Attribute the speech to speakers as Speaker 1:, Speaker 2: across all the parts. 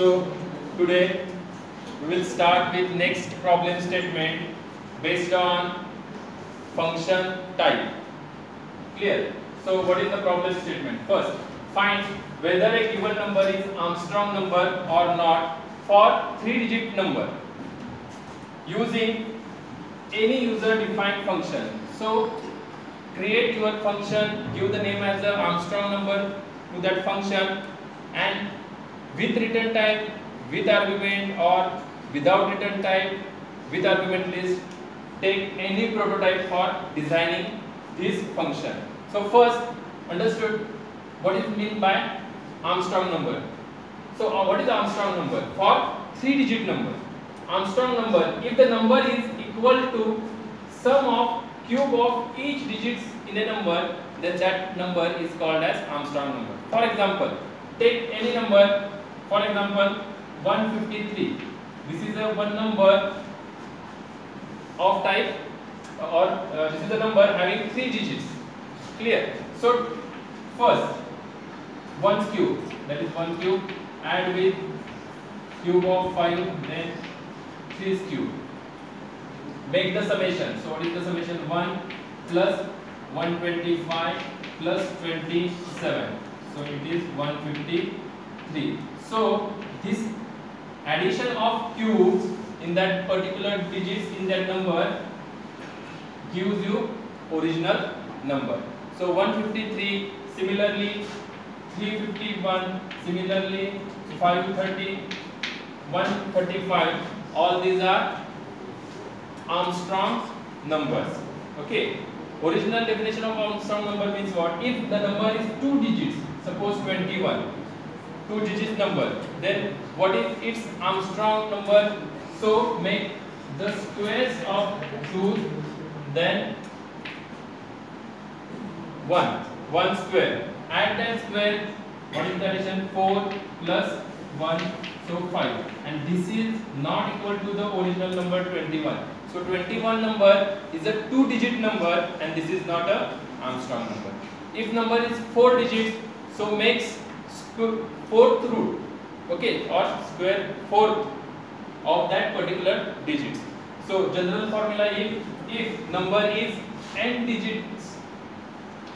Speaker 1: So today we will start with next problem statement based on function type. Clear? So what is the problem statement? First, find whether a given number is Armstrong number or not for 3-digit number using any user defined function. So create your function, give the name as the Armstrong number to that function, and with return type, with argument, or without return type, with argument list, take any prototype for designing this function. So first, understood what is meant by Armstrong number. So what is Armstrong number? For 3-digit number. Armstrong number, if the number is equal to sum of cube of each digits in a number, then that number is called as Armstrong number. For example, take any number, for example 153. This is a one number of type, or this is a number having 3 digits. Clear? So first 1's cube, that is 1 cube, add with cube of 5, then 3's cube. Make the summation. So what is the summation? 1 plus 125 plus 27. So it is 153. So this addition of cubes in that particular digits in that number gives you original number. So 153, similarly 351, similarly 530, 135, all these are Armstrong's numbers. Okay. Original definition of Armstrong number means what? If the number is 2 digits, suppose 21, 2 digits number, then what is its Armstrong number? So make the squares of 2, then 1 square. Add that square. What is the addition? 4 plus 1, so 5. And this is not equal to the original number 21. So 21 number is a 2-digit number, and this is not a Armstrong number. If number is 4 digits, so makes 4th root, okay, or square 4 of that particular digit. So general formula, if number is n digits,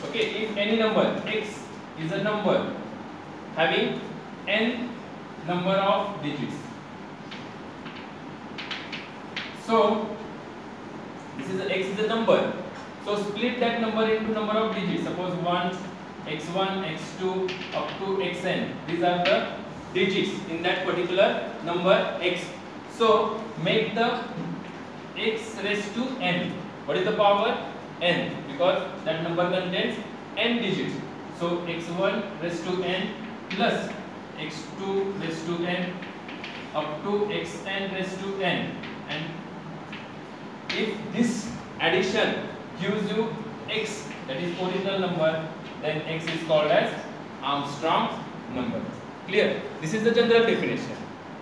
Speaker 1: okay, if any number x is a number having n number of digits, so this is x is a number, so split that number into number of digits. Suppose 1, x1, x2 up to xn. These are the digits in that particular number x. So make the x raised to n. What is the power? N, because that number contains n digits. So x1 raised to n plus x2 raised to n up to xn raised to n. And if this addition gives you x, that is original number, then x is called as Armstrong's number. Clear? This is the general definition.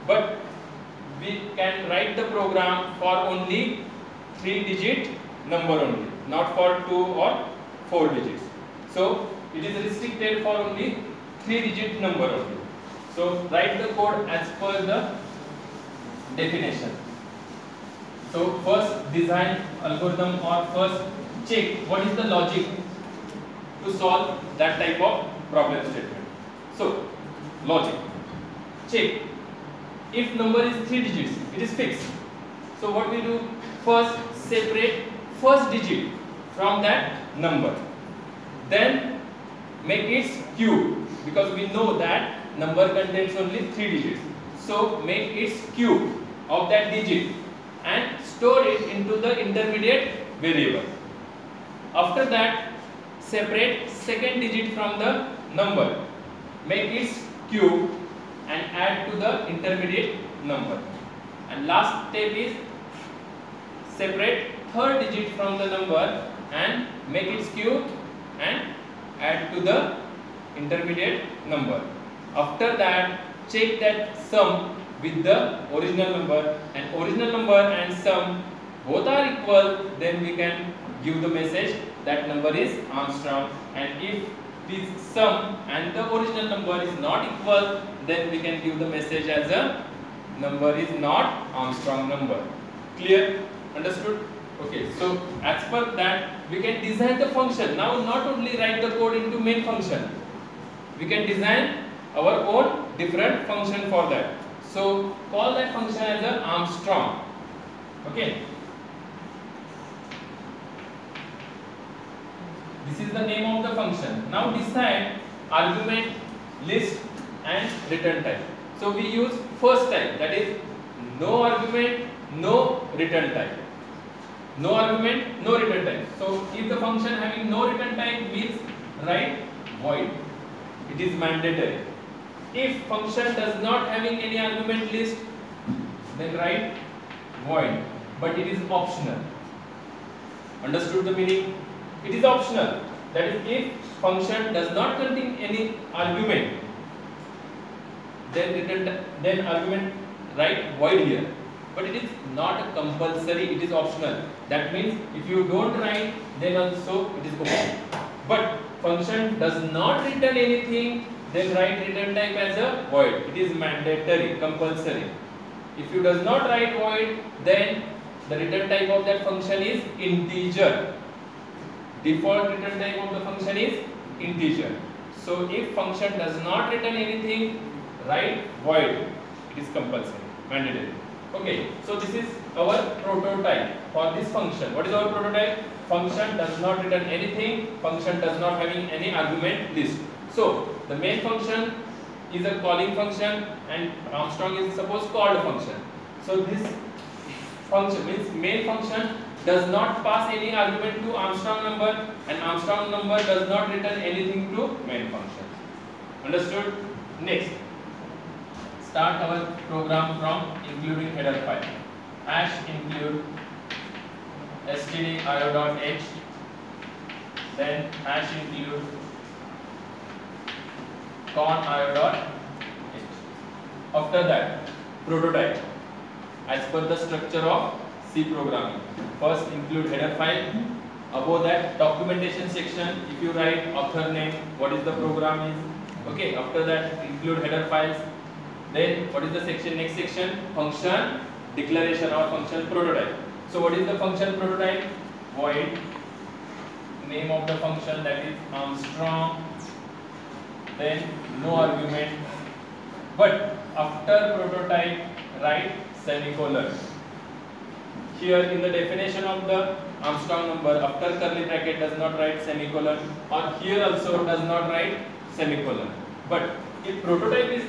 Speaker 1: But we can write the program for only 3-digit number only, not for 2 or 4 digits. So it is restricted for only 3-digit number only. So write the code as per the definition. So first design algorithm, or first check what is the logic to solve that type of problem statement. So logic, check if number is 3 digits, it is fixed. So what we do? First separate first digit from that number, then make its cube, because we know that number contains only 3 digits. So make its cube of that digit and store it into the intermediate variable. After that, separate second digit from the number, make its cube and add to the intermediate number. And last step is separate third digit from the number and make its cube and add to the intermediate number. After that, check that sum with the original number, and original number and sum both are equal, then we can give the message that number is Armstrong. And if this sum and the original number is not equal, then we can give the message as a number is not Armstrong number. Clear? Understood? Okay, so as per that we can design the function. Now not only write the code into main function, we can design our own different function for that. So call that function as a Armstrong. Okay. This is the name of the function. Now decide argument, list and return type. So we use first type, that is no argument, no return type. No argument, no return type. So if the function having no return type means write void. It is mandatory. If function does not having any argument list, then write void. But it is optional. Understood the meaning? It is optional. That is, if function does not contain any argument, then argument write void here. But it is not compulsory, it is optional. That means if you don't write, then also it is okay. But function does not return anything, then write return type as a void. It is mandatory, compulsory. If you does not write void, then the return type of that function is integer. Default return type of the function is integer. So if function does not return anything, write void. It is compulsory, mandatory. Okay, so this is our prototype for this function. What is our prototype? Function does not return anything, function does not having any argument list. So the main function is a calling function and Armstrong is suppose called function. So this function means main function does not pass any argument to Armstrong number and Armstrong number does not return anything to main function. Understood? Next, start our program from including header file. Hash include stdio.h, then hash include con.io.h. After that, prototype as per the structure of C programming. First include header file. Above that, documentation section. If you write author name, what is the program is. Okay. After that, include header files. Then what is the section? Next section, function declaration or function prototype. So what is the function prototype? Void name of the function, that is Armstrong. Then no argument. But after prototype, write semicolon. Here in the definition of the Armstrong number, after curly bracket does not write semicolon, or here also does not write semicolon. But if prototype is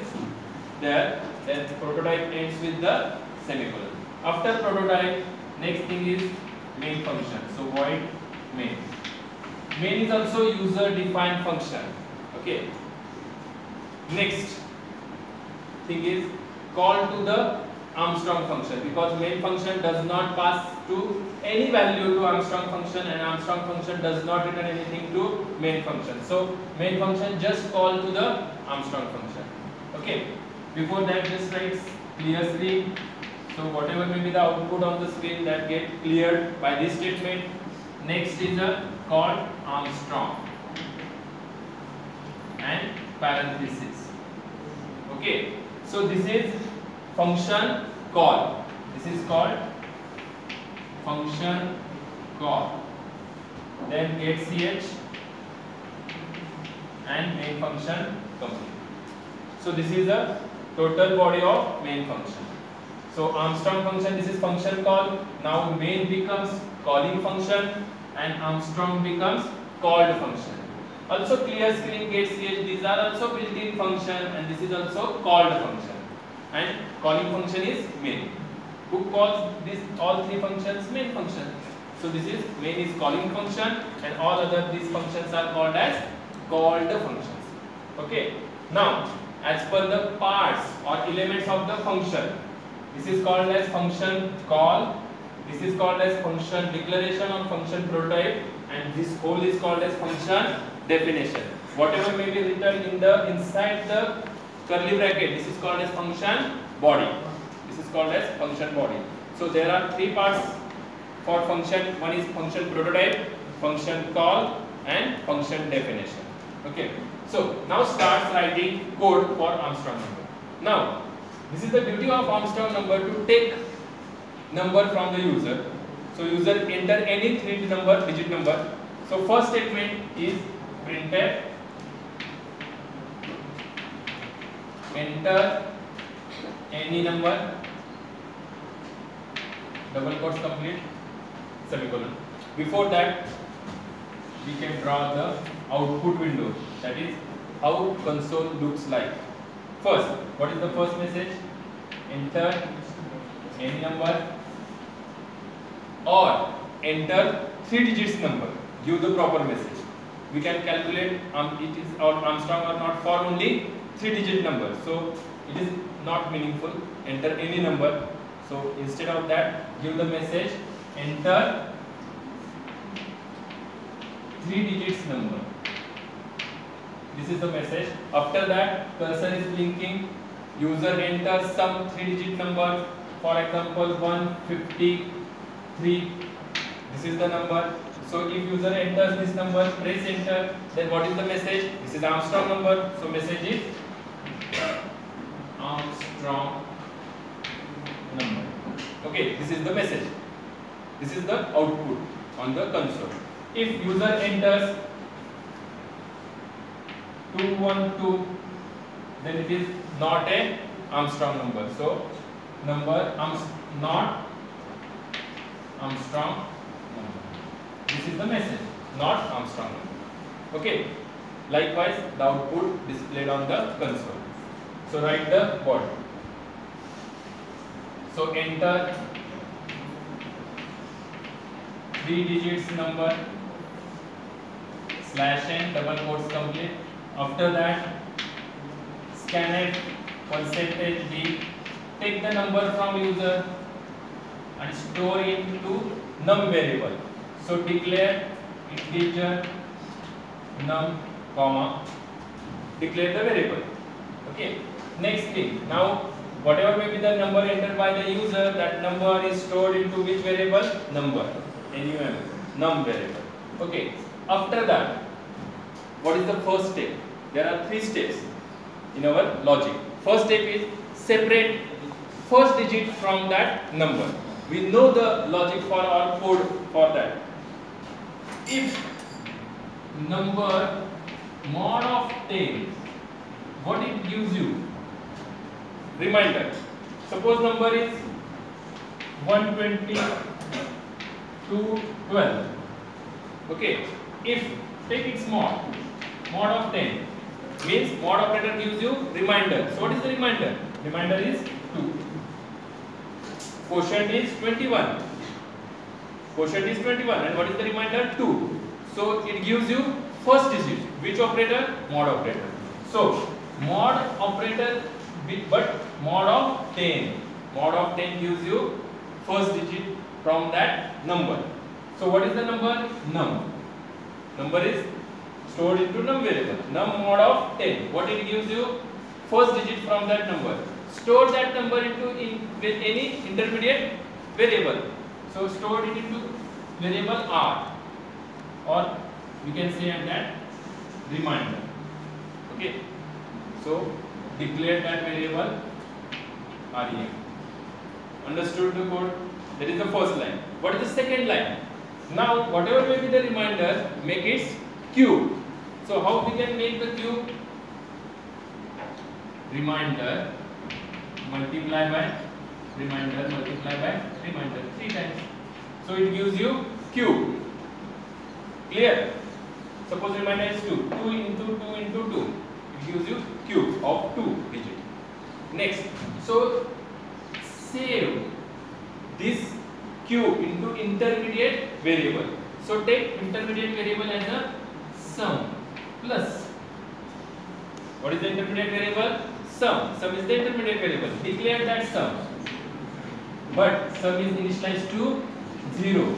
Speaker 1: there, then prototype ends with the semicolon. After prototype, next thing is main function. So void main. Main is also user defined function. Okay. Next thing is call to the Armstrong function, because main function does not pass to any value to Armstrong function and Armstrong function does not return anything to main function. So main function just call to the Armstrong function. Okay. Before that, just write clear screen. So whatever may be the output on the screen, that get cleared by this statement. Next is a call Armstrong and parenthesis. Okay. So this is function call. This is called function call. Then get ch and main function complete. So this is the total body of main function. So Armstrong function, this is function call. Now main becomes calling function and Armstrong becomes called function. Also clear screen, get ch, these are also built-in function and this is also called function. And calling function is main. Who calls this all three functions? Main function. So this is main is calling function and all other these functions are called as called functions. Okay. Now as per the parts or elements of the function, this is called as function call, this is called as function declaration or function prototype, and this whole is called as function definition. Whatever may be written in the inside the curly bracket, this is called as function body. This is called as function body. So there are three parts for function. One is function prototype, function call and function definition. Okay, so now starts writing code for Armstrong number. Now, this is the beauty of Armstrong number, to take number from the user. So user enter any digit number. So first statement is printf enter any number, double quotes complete, semicolon. Before that, we can draw the output window, that is how console looks like. First, what is the first message? Enter any number or enter 3 digits number. Give the proper message. We can calculate it is Armstrong or not for only 3 digit number. So it is not meaningful. Enter any number. So instead of that, give the message enter 3 digits number. This is the message. After that, cursor is blinking. User enters some 3 digit number. For example, 153. This is the number. So if user enters this number, press enter. Then what is the message? This is Armstrong number. So message is Armstrong number. Okay, this is the message. This is the output on the console. If user enters 212, then it is not a Armstrong number. So number not Armstrong number. This is the message, not Armstrong number. Okay. Likewise, the output displayed on the console. So write the word. So enter 3 digits number /n double quotes complete. After that, scanf %d, take the number from user and store it into num variable. So declare integer num comma, declare the variable. Okay. Next thing, now whatever may be the number entered by the user, that number is stored into which variable? Number, num variable. Okay. After that, what is the first step? There are 3 steps in our logic. First step is separate first digit from that number. We know the logic for our code for that. If number mod of 10, what it gives you? Reminder. Suppose number is 120 to 12. Okay. If take its mod of 10 means mod operator gives you reminder. So what is the reminder? Reminder is 2. Quotient is 21. Quotient is 21, and what is the reminder? 2. So it gives you first digit. Which operator? Mod operator. So mod operator, but mod of 10. Mod of 10 gives you first digit from that number. So what is the number? Num. Number is stored into num variable. Num mod of 10. What it gives you? First digit from that number. Store that number into with any intermediate variable. So store it into variable r, or we can say at that reminder. Okay. So declare that variable rem. Understood the code? That is the first line. What is the second line? Now whatever may be the reminder, make it cube. So how we can make the cube? Reminder multiply by reminder multiply by reminder 3 times. So it gives you cube. Clear? Suppose reminder is 2. 2 into 2 into 2. It gives you cube of 2 digit. Next. So save this cube into intermediate variable. So take intermediate variable as a sum plus. What is the intermediate variable? Sum. Sum is the intermediate variable. Declare that sum. But sum is initialized to 0.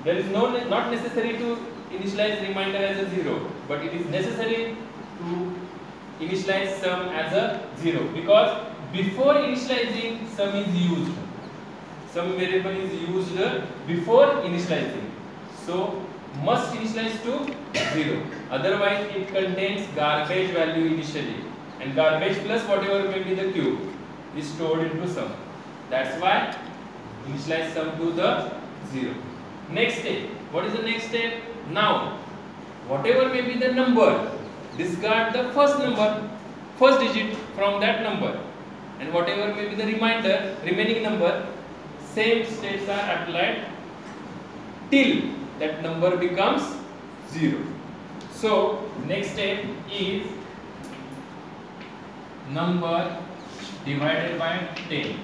Speaker 1: There is not necessary to initialize reminder as a 0, but it is necessary to initialize sum as a 0, because before initializing sum is used. Sum variable is used before initializing. So must initialize to 0. Otherwise, it contains garbage value initially, and garbage plus whatever may be the cube is stored into sum. That's why initialize sum to the 0. Next step. What is the next step? Now, whatever may be the number, discard the first digit from that number, and whatever may be the remaining number, same steps are applied till that number becomes 0. So next step is number divided by 10.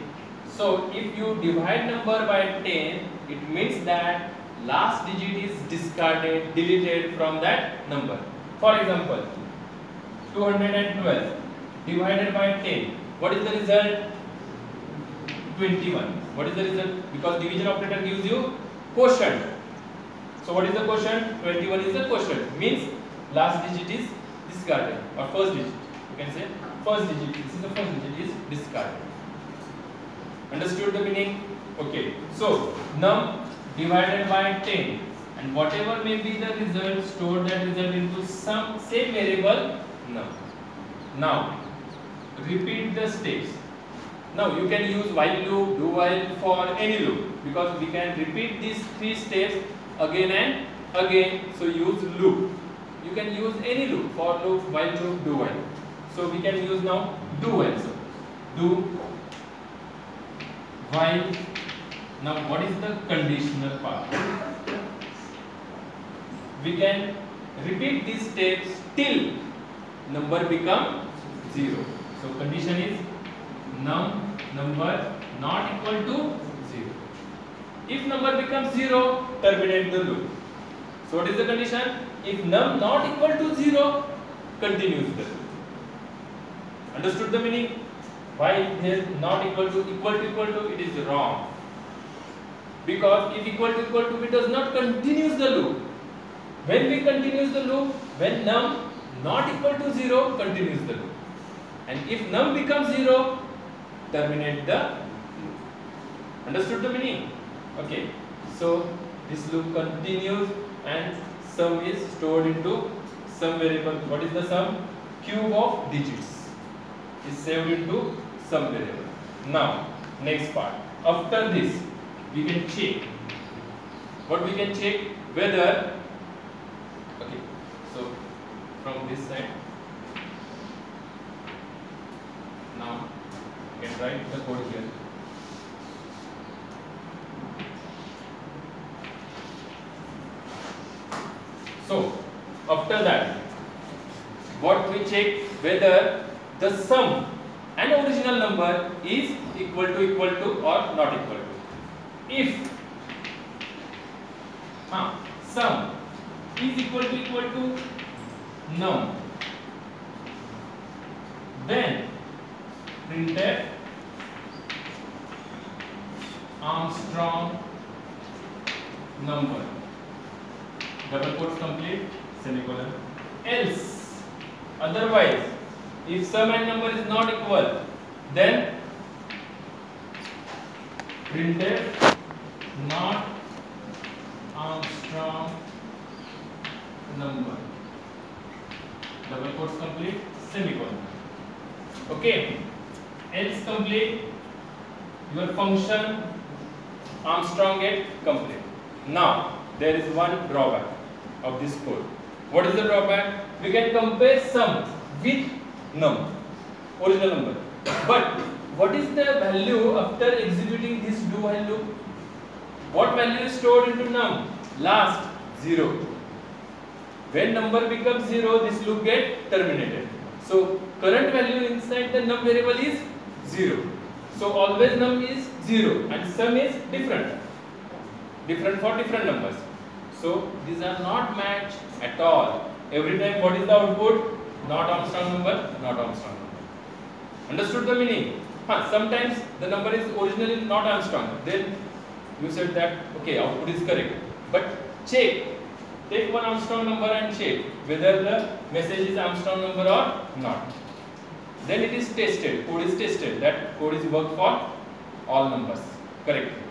Speaker 1: So if you divide number by 10, it means that last digit is discarded, deleted from that number. For example, 212 divided by 10. What is the result? 21. What is the result? Because division operator gives you quotient. So what is the quotient? 21 is the quotient. Means last digit is discarded, or first digit. You can say first digit. This is the first digit is discarded. Understood the meaning? Okay. So num divided by 10, and whatever may be the result, store that result into some same variable num. Now repeat the steps. Now you can use while loop, do while, for any loop, because we can repeat these 3 steps again and again. So use loop. You can use any loop, for loop, while loop, do while. So we can use now do while. So do while. Now what is the conditional part? We can repeat these steps till number become 0. So condition is number not equal to 0. If number becomes 0, terminate the loop. So what is the condition? If num not equal to 0, continues the loop. Understood the meaning? Why here not equal to, it is wrong. Because if equal to, it does not continues the loop. When we continues the loop, when num not equal to 0, continues the loop. And if num becomes 0, terminate the loop. Understood the meaning? Okay. So this loop continues and sum is stored into some variable. What is the sum? Cube of digits is saved into some variable. Now next part. After this, we can check. What we can check? Whether, okay, so from this side, now you can write the code here. So after that, what we check? Whether the sum and original number is equal to or not equal to. If sum is equal to num, then printf Armstrong number, double quotes complete, semicolon. Else, otherwise, if sum and number is not equal, then printf not Armstrong number, double quotes complete, semicolon. Okay, else complete, your function Armstrong get complete. Now there is one drawback of this code. What is the drawback? We can compare sum with num, original number. But what is the value after executing this do while loop? What value is stored into num? Last 0. When number becomes 0, this loop get terminated. So current value inside the num variable is 0. So always num is 0 and sum is different for different numbers. So these are not matched at all. Every time what is the output? Not Armstrong number, not Armstrong number. Understood the meaning? Sometimes the number is originally not Armstrong. Then you said that okay, output is correct. But check. Take one Armstrong number and check whether the message is Armstrong number or not. Then it is tested. Code is tested. That code is work for all numbers correctly.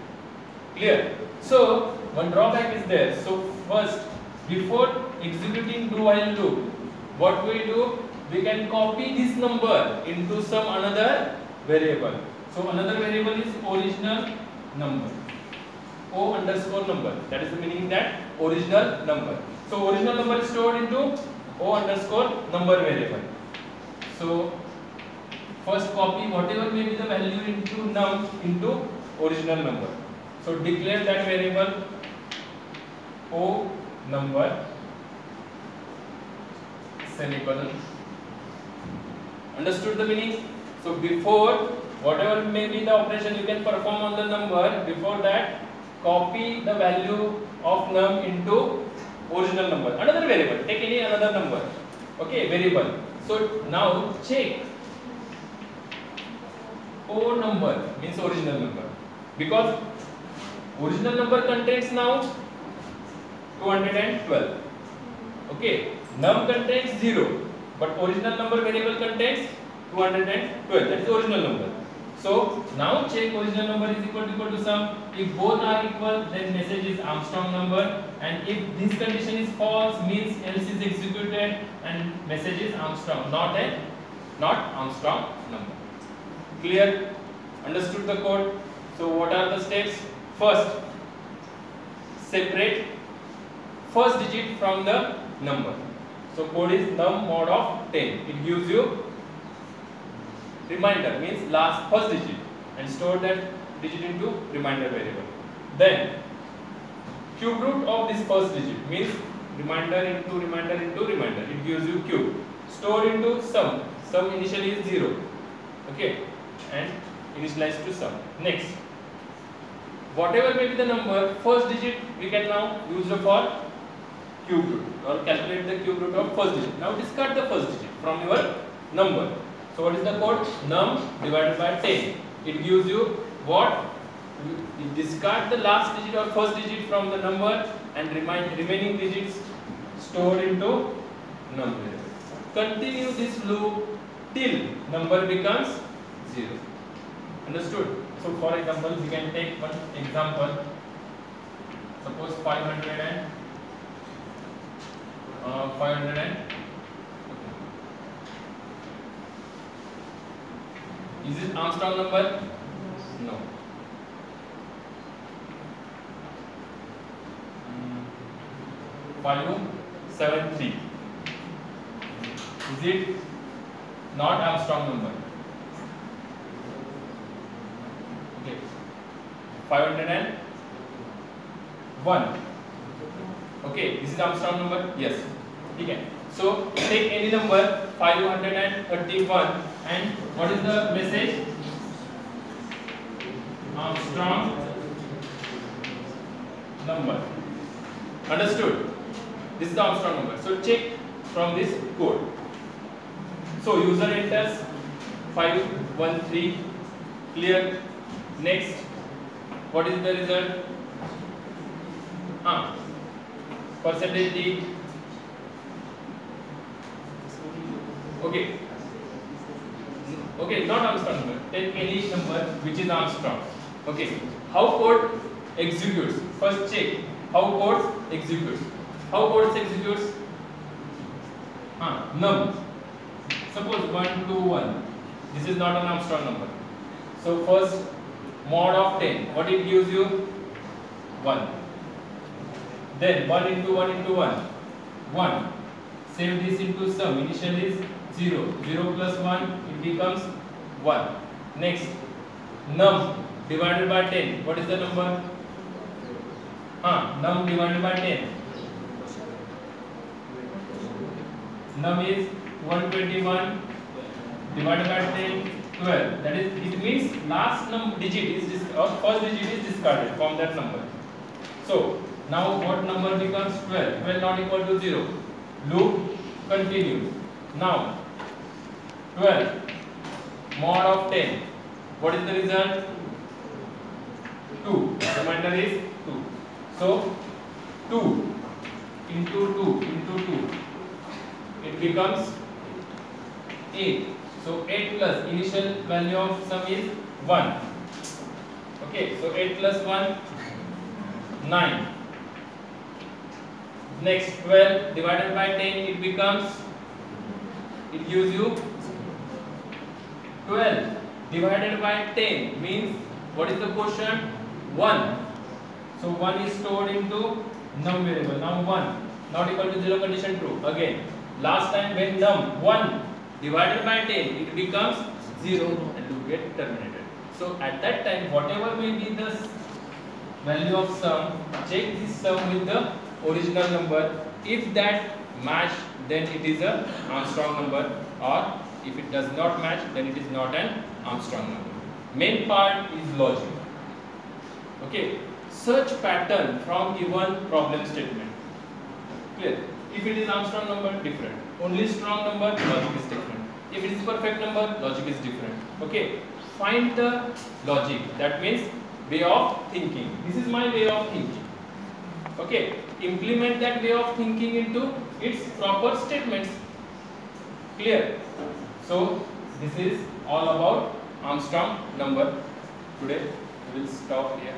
Speaker 1: Clear? So one drawback is there. So first before executing do while loop, what we do, we can copy this number into some another variable. So another variable is original number, o underscore number. That is the meaning that original number. So original number is stored into o underscore number variable. So first copy whatever may be the value into num into original number. So declare that variable o number semicolon. Understood the meaning? So before whatever may be the operation you can perform on the number, before that copy the value of num into original number, another variable, take any another number, okay, variable. So now check o number means original number, because original number contains now 212, okay, num contains 0, but original number variable contains 212, that is the original number. So now check original number is equal to sum. If both are equal, then message is Armstrong number, and if this condition is false, means else is executed and message is Armstrong, not Armstrong number. Clear? Understood the code? So what are the steps? First, separate first digit from the number. So code is num mod of 10. It gives you reminder, means last first digit, and store that digit into reminder variable. Then cube root of this first digit means reminder into reminder into reminder. It gives you cube. Store into sum. Sum initially is 0. Okay, and initialize to sum. Next, whatever may be the number, first digit we can now use for cube root or calculate the cube root of first digit. Now discard the first digit from your number. So what is the code? Num divided by 10. It gives you what? You discard the last digit or first digit from the number and remaining digits stored into number. Continue this loop till number becomes 0. Understood? So for example, we can take one example. Suppose 500 and is it Armstrong number? No. 573. Is it not Armstrong number? Okay. 501. Okay, this is Armstrong number? Yes. Okay. So take any number 531 and what is the message? Armstrong number. Understood? This is the Armstrong number. So check from this code. So user enters 513. Clear? Next, what is the result? Percentage D. Okay. Okay, not Armstrong number. Take any number which is Armstrong. Okay. How code executes? First check how code executes. How code executes? Num. Suppose 121. This is not an Armstrong number. So first mod of 10. What it gives you? 1. Then 1 into 1 into 1. 1. Save this into sum. Initial is 0. 0 plus 1, it becomes 1. Next, num divided by 10. What is the number? Num divided by 10. Num is 121 divided by 10, 12. That is, it means last digit is or first digit is discarded from that number. So now what number becomes 12? 12 not equal to 0. Loop continues. Now 12 mod of 10. What is the result? 2. Remainder is 2. So 2 into 2 into 2. It becomes 8. So 8 plus initial value of sum is 1. Okay, so 8 plus 1, 9. Next 12 divided by 10, it becomes, it gives you 12 divided by 10 means what is the quotient? 1. So 1 is stored into num variable. Now 1 not equal to 0 condition true. Again, last time when num 1 divided by 10, it becomes 0 and loop get terminated. So at that time, whatever may be the value of sum, check this sum with the original number. If that match, then it is a Armstrong number, or if it does not match, then it is not an Armstrong number. Main part is logic. Okay, search pattern from given problem statement. Clear? If it is Armstrong number, different. Only strong number, logic is different. If it is perfect number, logic is different. Okay, find the logic. That means way of thinking. This is my way of thinking. Okay, implement that way of thinking into its proper statements. Clear? So this is all about Armstrong number. Today we will stop here.